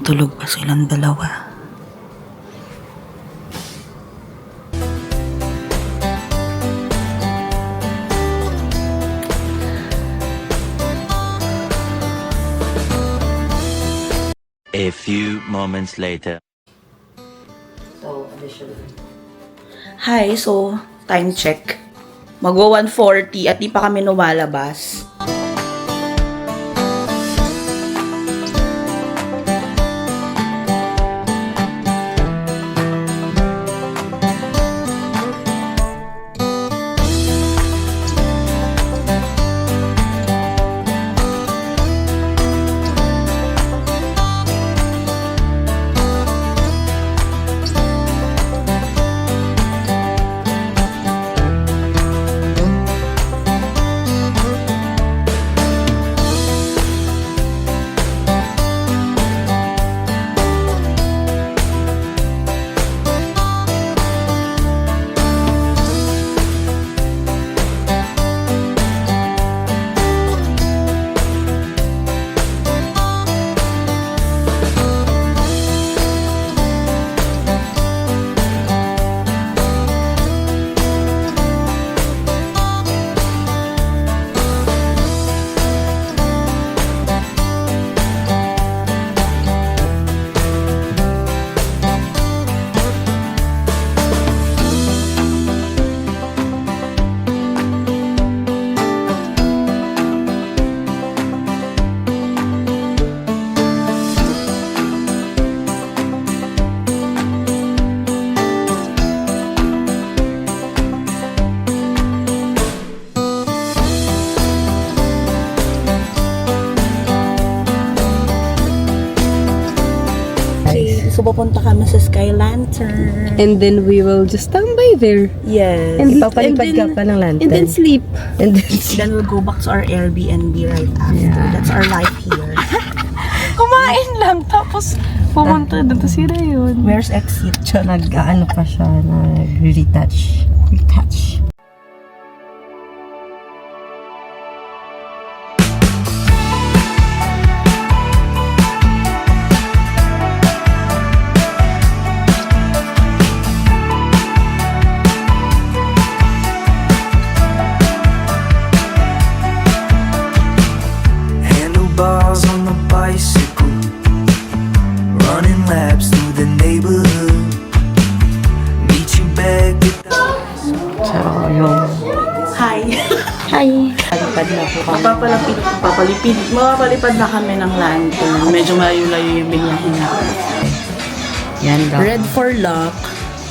Tulog pa silang dalawa. A few moments later. So, additional. Hi, so, time check. Magwa 1:40 at di pa kami lumalabas. So, pupunta kami sa Sky Lantern. And then we will just tambay there. Yes. And Ipapalipad ka pa ng lantern. And then sleep. And then, Then we'll go back to our Airbnb right after. Yeah. That's our life here. Kumain lang, tapos pumunta doon. Tapos sira yun. Where's exit? nag-ano pa siya, nag-retouch. Retouch. Handlebars on the bicycle, running laps through the neighborhood. Meet you back at the So, yung... Hi! Hi. Palipad na po kami. Mapapalipad na kami ng lantern. Medyo malayo-layo yung binyahin natin. Yan daw. Red for luck.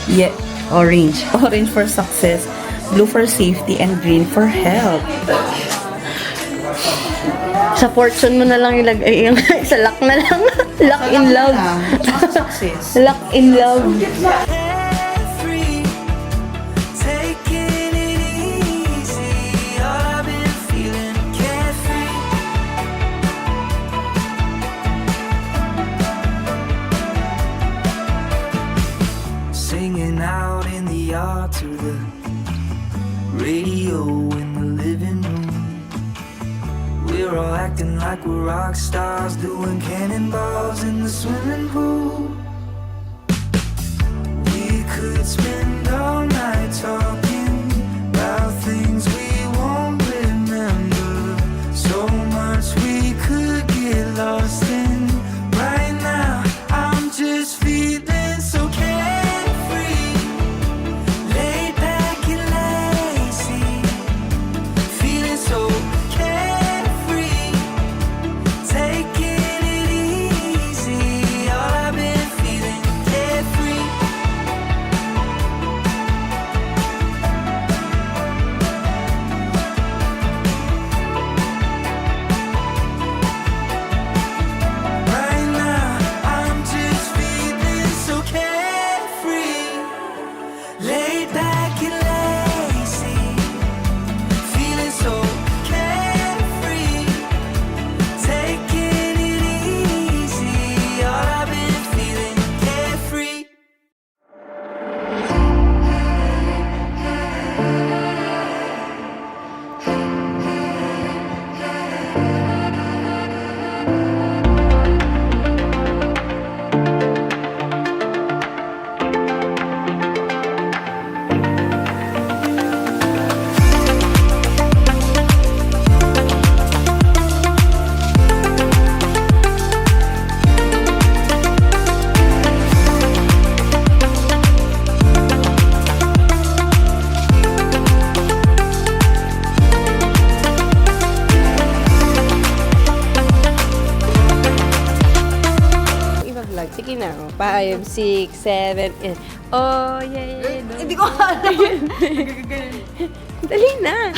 Yeah. Orange. Orange for success. Blue for safety. And green for health. Sa fortune mo na lang ilagay yung sa luck na lang. Luck in love. Success. Luck in love. carefree, taking it easy. All I've been feeling carefree. Singing out in the yard to the radio in the living room. We're all acting like we're rock stars, doing cannonballs in the swimming pool. We could spend all night talking about things we won't remember. So much we could get lost in. Right now, I'm just feeling so carefree, laid back and lazy, feeling so carefree, taking it easy. All I've been feeling carefree. Lag. Sige na. 5, 6, 7, 8. Oh, yeah. Hindi ko alam. Dali na.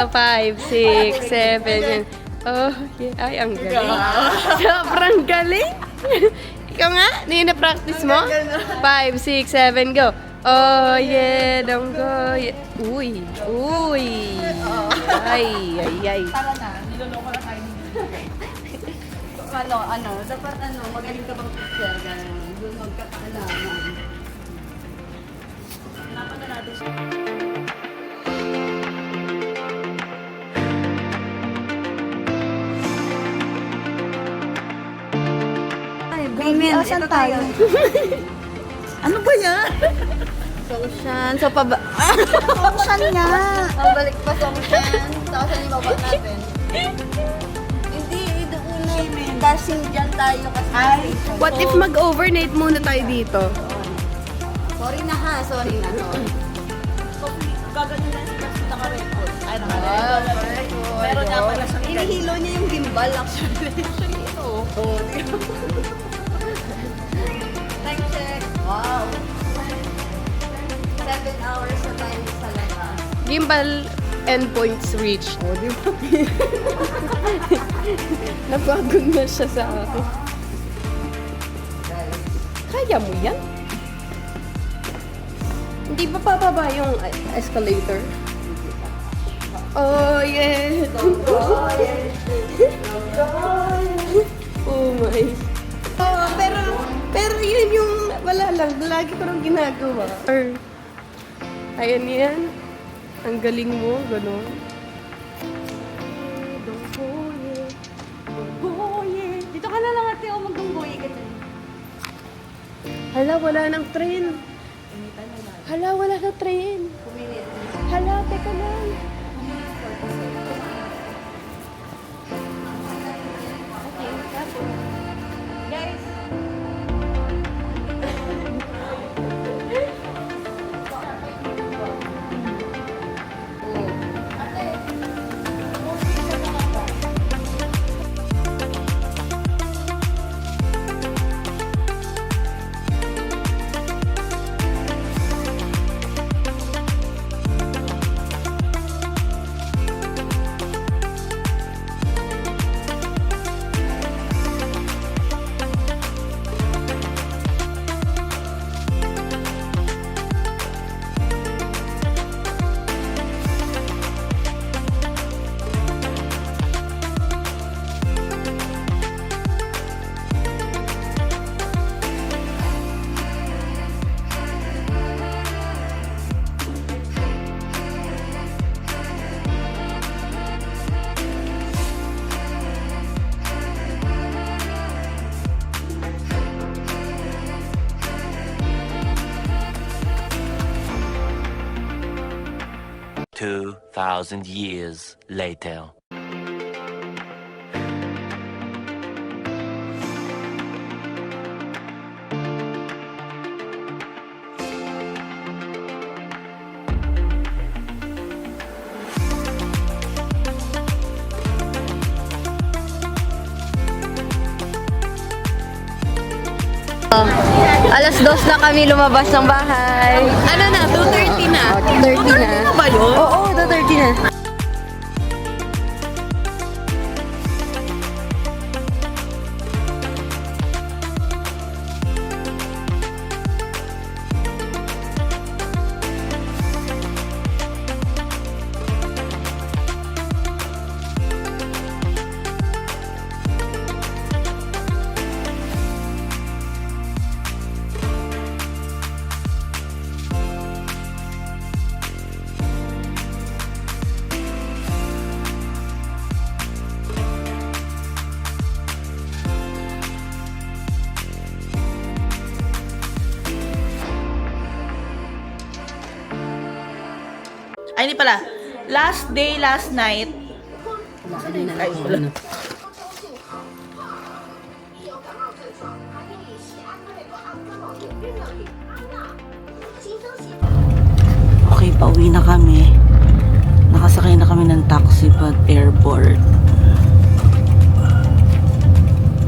5, 6, 7, 8. Oh, yeah. Ay, ang galing. Sobrang galing. Ikaw nga? Hindi na-practice mo? 5, 6, 7, go. Oh, yeah. Don't go. Yeah. Uy. Uy. Ay, ay, ay. Tara na, niloloko na tayo. Dapat magaling ka bang picture, gano'n. Doon magkakaalaman. Hanapan na natin siya. Baby, asan tayo? Ano ba yan? Solution. So, Saan nga? Mabalik pa solution. Tapos ano yung baba natin? Hindi, doon na. Dashing dyan tayo kasi. What if mag-overnight muna tayo dito? Sorry na ha, sorry na. Gagano na siya kasi naka-record. Ay, naka-record. Pero dapat na siyang Inihilo niya yung gimbal actually. Time check. Wow. 7 hours na tayo sa labas. Gimbal endpoints reached. O, di ba? Napagod na siya sa akin. Kaya mo yan? Hindi ba pababa yung escalator? Oh, yeah. Oh my. Oh, pero yun yung wala lang. Lagi ko nang ginagawa. Ayan yan. Ang galing mo, gano'n. Dito ka na lang ate, o magdunggoy ka dyan. Hala, wala nang train. Hala, wala nang train. Hala, teka lang. Guys, Two 2,000 years later. Alas 2 na kami lumabas ng bahay. Ano na? 2:30 na. 2:30 na. Ano ba yun? Oo, 2:30 na. Ay, hindi pala. Last day, last night. Ay, wala. Okay, pauwi na kami. Nakasakay na kami ng taxi pag airport.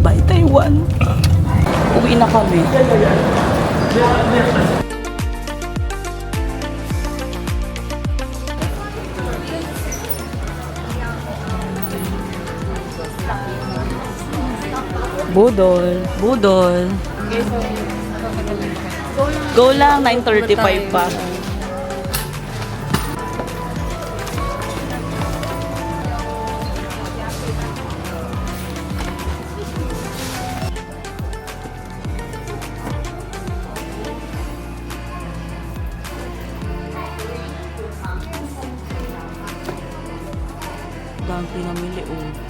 Bye, Taiwan. Uwi Uwi na kami. Budol. Budol. Go lang, 9:35 pa. Dami pinamili, oh.